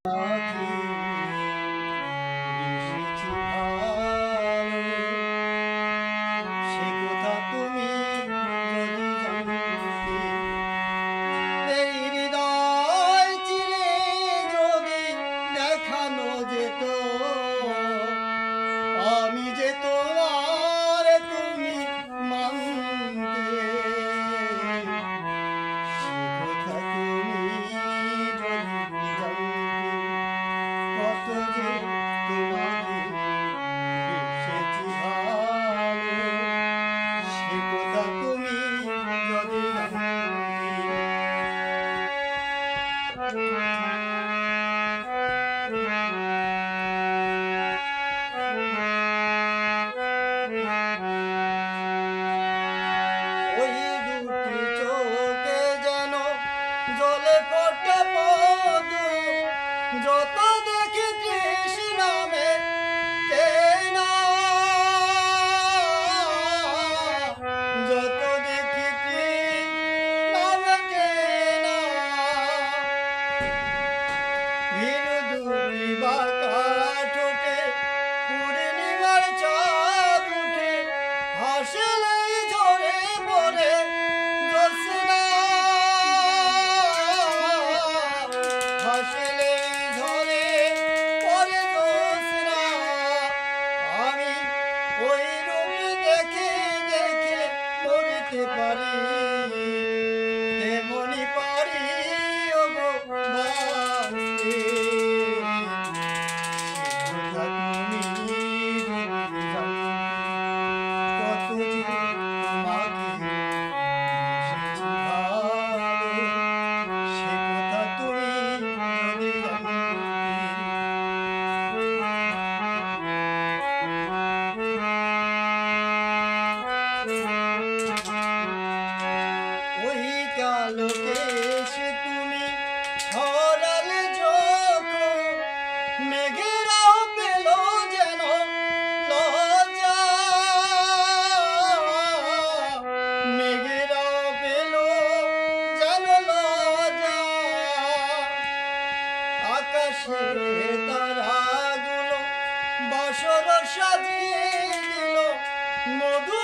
পাখি এসেছি ভালো, সে কথা তুমি যদি জানতে, এই হৃদয় চিরে যদি দেখানো যেত, আমি যে তোমার তুমি মানতে, সে কথা তুমি যদি জানতে, কত যে তোমাকে এসেছি ভালো, সে কথা তুমি যদি ওই দুটি চোখে যেন জলে ফোটে পদু, যত দেখি তৃষ্ণামে কেনা, যত দেখি তৃষ্ণামে কেনা, ভীরু দুটি বাঁকা ঠোঁটে পূর্ণিমার চাঁদ উঠে, হাসলেই ঝরে পড়ে জ্যোৎস্না, হাসলেই ঝরে পড়ে জ্যোৎস্না। আমি ওই রূপ দেখে দেখে মরতে পারি, তেমনি পারি ওগো বাঁচতে, সে কথা তুমি যদি জানতে, কত যে তোমাকে এসেছি ভালো, সে কথা তুমি যদি জানতে। ওই কালো কেশ তুমি ছড়ালে যখন, মেঘেরাও পেল যেন লজ্জা, মেঘেরাও পেল যেন লজ্জা, আকাশে তারাগুলো বাসর সাজিয়ে দিল মধু